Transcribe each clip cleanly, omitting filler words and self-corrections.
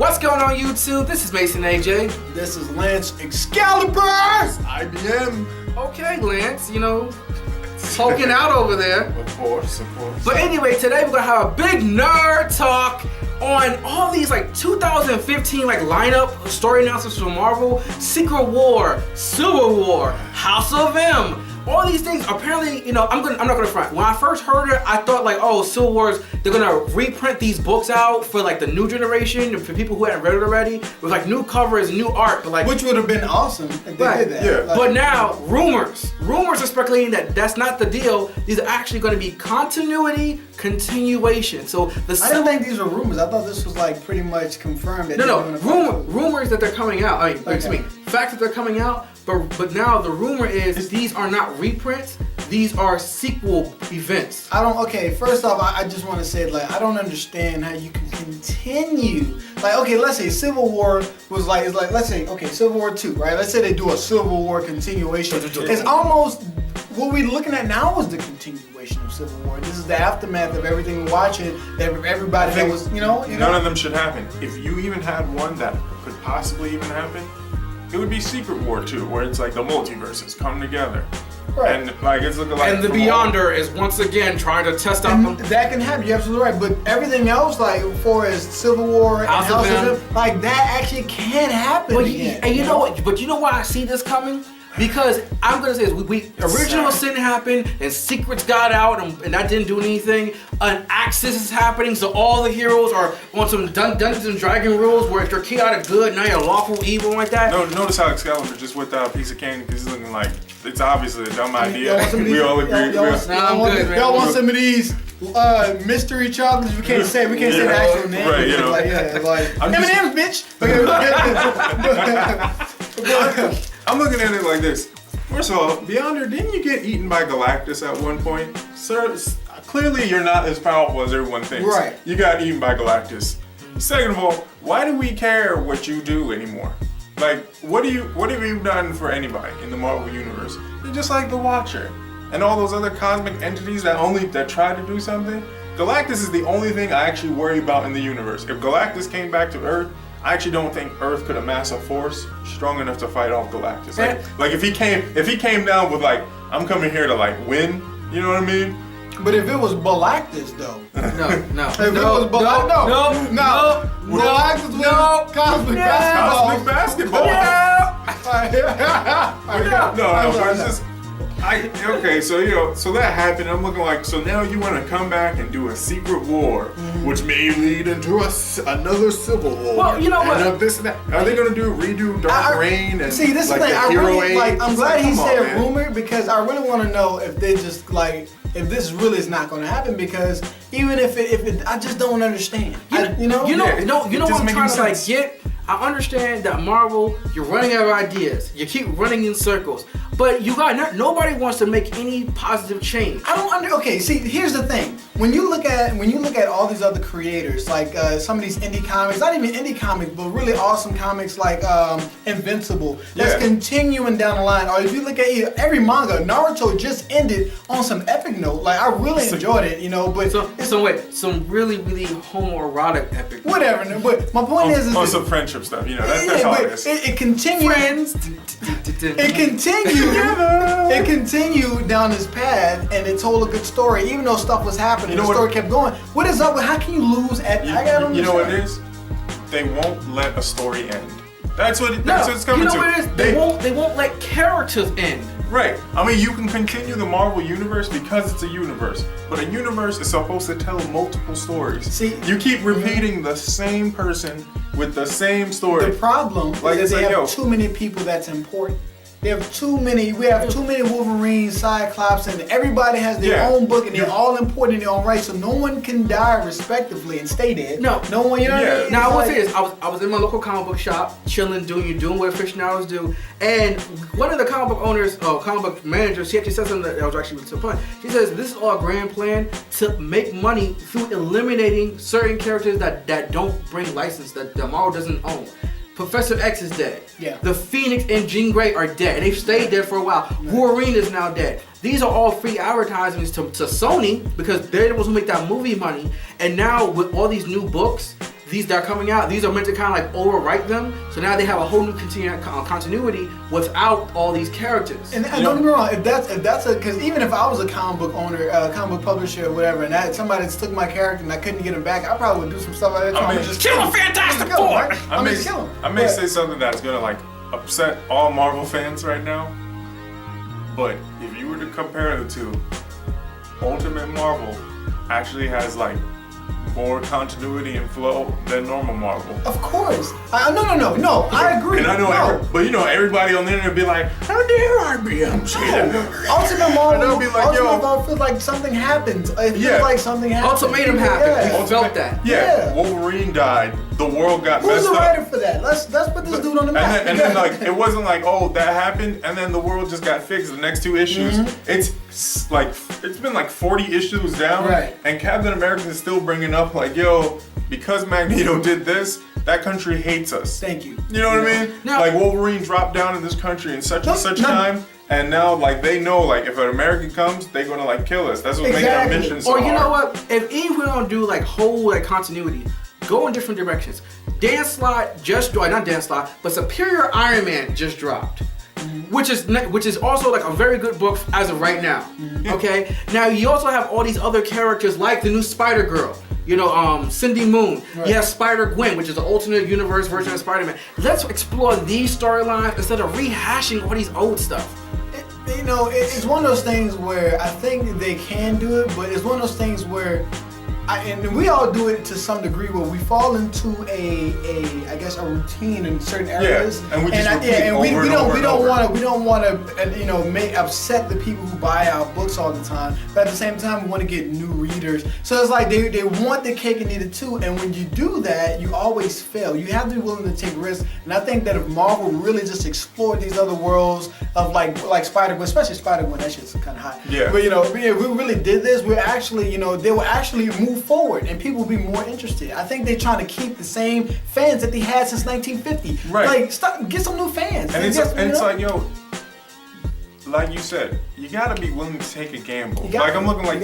What's going on YouTube? This is Mason AJ. This is Lance Excalibur! IBM. Okay, Lance, poking out over there. Of course. But anyway, today we're gonna have a big nerd talk on all these 2015 lineup story announcements from Marvel, Secret War, Civil War, House of M. All these things, apparently, I'm not gonna front. When I first heard it, I thought Civil Wars, they're gonna reprint these books out for the new generation, for people who hadn't read it already, with new covers, new art, but which would have been awesome if they did that. Yeah. But now, rumors are speculating that that's not the deal. These are actually gonna be continuation. So I didn't think these were rumors. I thought this was pretty much confirmed. That rumors that they're coming out. Fact that they're coming out. But now the rumor is these are not reprints. These are sequel events. First off, I just want to say I don't understand how you can continue. Let's say Civil War was let's say Civil War 2, right? Let's say they do a Civil War continuation. It's almost what we're looking at now is the continuation of Civil War. This is the aftermath of everything we're watching. Everybody that was, None of them should happen. If you even had one that could possibly even happen, it would be Secret War 2, where it's the multiverses come together. Right. And it's looking like. And the Beyonder is once again trying to test out. That can happen. You're absolutely right. But everything else, for as Civil War and House of M, that actually can happen. And you know what? But you know why I see this coming? Because I'm gonna say this, original sin happened and secrets got out and that didn't do anything. An Axis is happening, so all the heroes are on some Dungeons and Dragon rules where if you're chaotic good, now you're lawful evil like that. No, notice how Excalibur just whipped out a piece of candy because he's looking it's obviously a dumb idea. We all agree. Y'all want some of these mystery chocolates? We can't say the actual name. Right, M&M's, bitch. I'm looking at it like this. First of all, Beyonder, didn't you get eaten by Galactus at one point? Sir, clearly you're not as powerful as everyone thinks. Right. You got eaten by Galactus. Second of all, why do we care what you do anymore? What have you done for anybody in the Marvel Universe? You're just like the Watcher. And all those other cosmic entities that try to do something. Galactus is the only thing I actually worry about in the universe. If Galactus came back to Earth, I actually don't think Earth could amass a force strong enough to fight off Galactus. If he came down with I'm coming here to win, you know what I mean? But if it was Galactus though. No. If it was Galactus, no. Galactus was cosmic basketball. So that happened. I'm looking so now you want to come back and do a Secret War, which may lead into another Civil War. Well, you know what? This and that. Are they going to redo Dark Reign and see? This is the thing. I'm glad he said rumor because I really want to know if they just if this really is not going to happen because even if it, I just don't understand. You know what I'm trying to get. I understand that Marvel, you're running out of ideas. You keep running in circles. But nobody wants to make any positive change. See, here's the thing. When you look at all these other creators, some of these indie comics, not even indie comics, but really awesome comics like Invincible, that's continuing down the line. Or if you look at every manga, Naruto just ended on some epic note. I really enjoyed it, but some really, really homoerotic epic. Whatever. But my point is on some friendship stuff, that's all it is. It continued. Friends. It continued. It continued down this path, and it told a good story. Even though stuff was happening, the story kept going. What is up with how can you lose at? You know what it is? They won't let a story end. That's what it's coming to. You know what it is? They won't let characters end. Right. You can continue the Marvel Universe because it's a universe. But a universe is supposed to tell multiple stories. See, you keep repeating the same person with the same story. The problem is they have too many people that's important. We have too many Wolverine, Cyclops, and everybody has their own book and they're all important in their own right, so no one can die respectively and stay dead. No one, Now I will say this, I was in my local comic book shop, chilling, doing what Aficionados do, and one of the comic book owners, comic book managers, she actually said something that was actually so fun. She says, this is our grand plan to make money through eliminating certain characters that don't bring license, that Marvel doesn't own. Professor X is dead. Yeah. The Phoenix and Jean Grey are dead. And they've stayed dead for a while. Wolverine is now dead. These are all free advertisements to Sony because they're the ones who make that movie money. And now with all these new books, these that are coming out, these are meant to kind of like overwrite them. So now they have a whole new continuity without all these characters. And don't get me wrong, if that's because even if I was a comic book owner, comic book publisher or whatever, and somebody took my character and I couldn't get him back, I probably would do some stuff like that. I mean, just kill him, Fantastic Four. Kill him. I may say something that's gonna like upset all Marvel fans right now, but if you were to compare the two, Ultimate Marvel actually has like more continuity and flow than normal Marvel. Of course. No. I agree. And I know, but you know, everybody on the internet be like, "How dare IBM say that?" Ultimate Marvel. Be like, Ultimate Marvel feels like something happened. It feels like something happened. Ultimatum happened. Yeah. Felt that. Yeah. Wolverine died. The world got messed up. Who's the writer for that? Let's put this dude on the map. And then like it wasn't like, oh, that happened, and then the world just got fixed. The next 2 issues, it's like it's been like 40 issues down, right? And Captain America is still bringing up like, yo, because Magneto did this, that country hates us. Thank you. You know what I mean? Now, like Wolverine dropped down in this country in such and such time. And now, like, they know, like, if an American comes, they're gonna like kill us. That's what's making our mission so hard. Or you know what? If even we don't do like whole like continuity, go in different directions. Dan Slott not Dan Slott, but Superior Iron Man just dropped, which is also like a very good book as of right now. Okay, now you also have all these other characters like the new Spider Girl. You know, Cindy Moon. Right. You have Spider-Gwen, which is an alternate universe version of Spider-Man. Let's explore these storylines instead of rehashing all these old stuff. You know, it's one of those things where I think they can do it, but it's one of those things where, and we all do it to some degree, where we fall into a routine in certain areas, and we just we don't want to upset the people who buy our books all the time, but at the same time we want to get new readers. So it's like they want the cake and eat it too, and when you do that, you always fail. You have to be willing to take risks, and I think that if Marvel really just explored these other worlds of like Spider-Gwen, especially Spider-Gwen, that shit's kind of hot. Yeah. But if we really did this, we're actually, they will actually move forward and people will be more interested. I think they're trying to keep the same fans that they had since 1950. Right. Like, get some new fans. And it's like, yo, like you said, you gotta be willing to take a gamble. I'm looking like,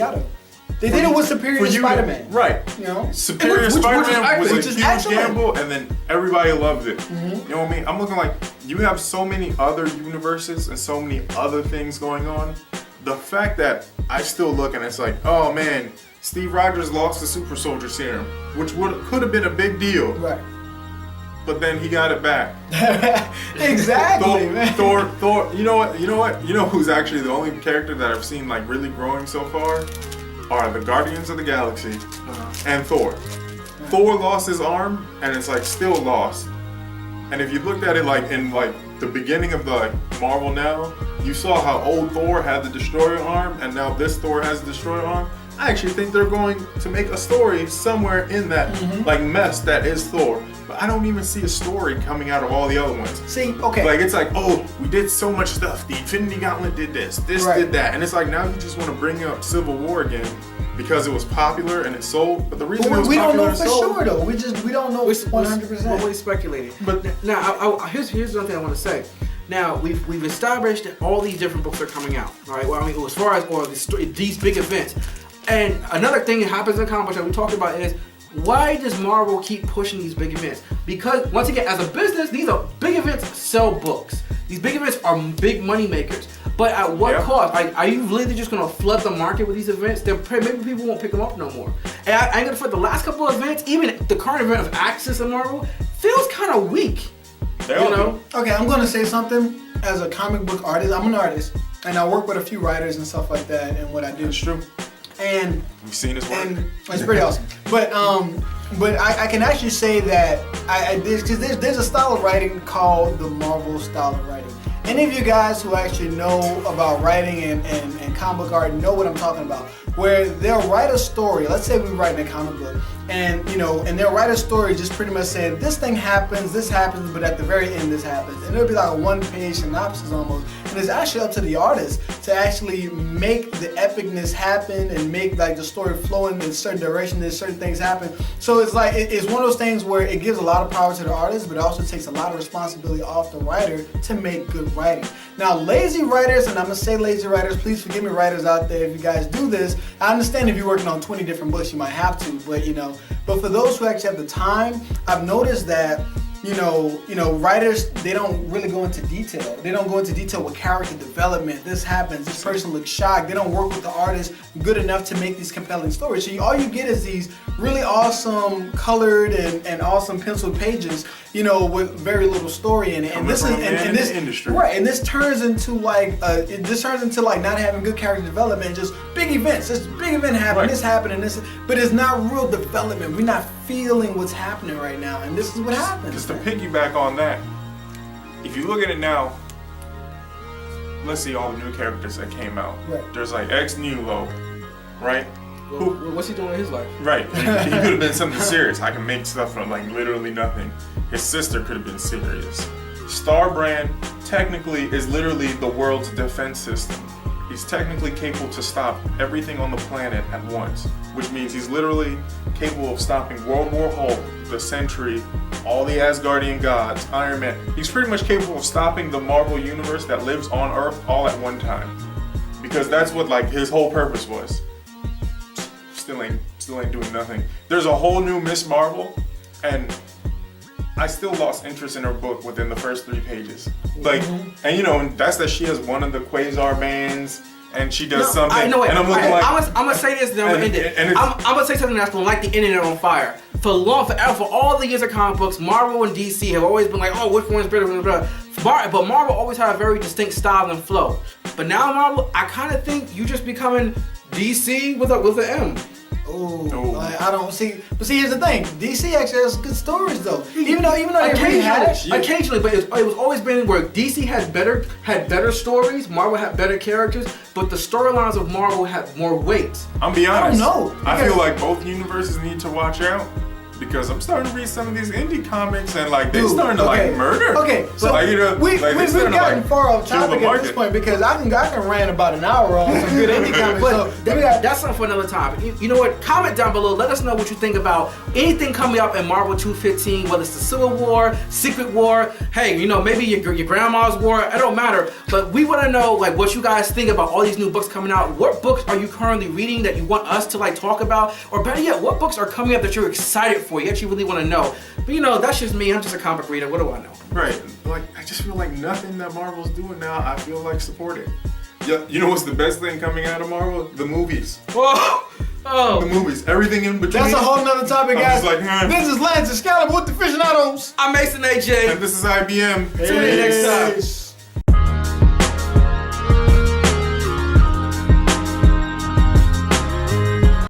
they did it with Superior Spider-Man. Right. Superior Spider-Man was a huge gamble, and then everybody loved it. You know what I mean? I'm looking like, you have so many other universes and so many other things going on. The fact that I still look and it's like, oh man, Steve Rogers lost the super soldier serum, which could have been a big deal. Right. But then he got it back. Exactly, man. Thor, you know what? You know who's actually the only character that I've seen like really growing so far? Are the Guardians of the Galaxy and Thor. Thor lost his arm and it's like still lost. And if you looked at it like in like the beginning of the Marvel now, you saw how old Thor had the Destroyer arm and now this Thor has the Destroyer arm. I actually think they're going to make a story somewhere in that like mess that is Thor. But I don't even see a story coming out of all the other ones. See, okay. Like it's like, oh, we did so much stuff. The Infinity Gauntlet did this did that. And it's like now you just want to bring up Civil War again because it was popular and it sold. But the reason it was we popular don't know for sure though. We don't know 100%. We're only speculating. But now here's one thing I want to say. Now we've established that all these different books are coming out. All right. Well, I mean, as far as these big events. And another thing that happens in comic books that we talked about is, why does Marvel keep pushing these big events? Because once again, as a business, these are big events sell books. These big events are big money makers. But at what cost? Like, are you really just gonna flood the market with these events? Then maybe people won't pick them up no more. And I ain't gonna front, the last couple of events, even the current event of Axis and Marvel, feels kind of weak. Okay, I'm gonna say something. As a comic book artist, I'm an artist, and I work with a few writers and stuff like that. And what I do, it's true. And we've seen his work. And it's pretty awesome. But I can actually say that there's a style of writing called the Marvel style of writing. Any of you guys who actually know about writing and comic book art know what I'm talking about. Where they'll write a story. Let's say we write a comic book, and they'll write a story just pretty much saying this thing happens, this happens, but at the very end this happens, and it'll be like a one-page synopsis almost. And and it's actually up to the artist to actually make the epicness happen and make like the story flowing in a certain direction and certain things happen. So it's like it's one of those things where it gives a lot of power to the artist, but it also takes a lot of responsibility off the writer to make good writing. Now, lazy writers, and I'm gonna say lazy writers, please forgive me, writers out there, if you guys do this. I understand if you're working on 20 different books, you might have to, but for those who actually have the time, I've noticed that writers, they don't really go into detail. They don't go into detail with character development. This happens, this person looks shocked. They don't work with the artist good enough to make these compelling stories. So all you get is these really awesome colored and awesome penciled pages, with very little story in it. And this industry. Right, and this turns into like not having good character development, just big events. This big event happened, right. This happened, and this, but it's not real development. We're not feeling what's happening right now, and this is what happens. Just to piggyback on that, if you look at it now, let's see all the new characters that came out. Right. There's like ex-Nulo, right? Well, what's he doing in his life? Right. He could have been something serious. I can make stuff from like literally nothing. His sister could have been serious. Starbrand technically is literally the world's defense system. He's technically capable to stop everything on the planet at once, which means he's literally capable of stopping World War Hulk, the Sentry, all the Asgardian gods, Iron Man. He's pretty much capable of stopping the Marvel universe that lives on Earth all at one time, because that's what like his whole purpose was. Still ain't doing nothing. There's a whole new Miss Marvel, and I still lost interest in her book within the first 3 pages. Like, and that's that she has one of the Quasar bands, and she does something. I know it. And I'm looking I'm gonna say this, then I'm gonna end it. I'm gonna say something that's gonna light the internet on fire. For all the years of comic books, Marvel and DC have always been like, oh, which one's better? But Marvel always had a very distinct style and flow. But now Marvel, I kind of think you just becoming DC with an M. I don't see. But see, here's the thing. DC actually has good stories though. Even though occasionally, but it was always been where DC had better stories. Marvel had better characters, but the storylines of Marvel had more weight. I'm be honest. I don't know. I feel like both universes need to watch out. Because I'm starting to read some of these indie comics and like they're starting to like murder. Okay, so like, we've gotten far off topic at this point because I can rant about an hour on some good indie comics. But that's something for another time. You know what? Comment down below. Let us know what you think about anything coming up in Marvel 215, whether it's the Civil War, Secret War. Hey, maybe your grandma's war. It don't matter. But we want to know like what you guys think about all these new books coming out. What books are you currently reading that you want us to like talk about? Or better yet, what books are coming up that you're excited for? You actually really want to know. But that's just me. I'm just a comic reader. What do I know? Right. Like, I just feel like nothing that Marvel's doing now, I feel like supported. Yeah, you know what's the best thing coming out of Marvel? The movies. Oh. The movies. Everything in between. That's a whole nother topic, guys. This is Lance Excalibur with the Aficionados. I'm Mason AJ. And this is IBM. Tune in next time.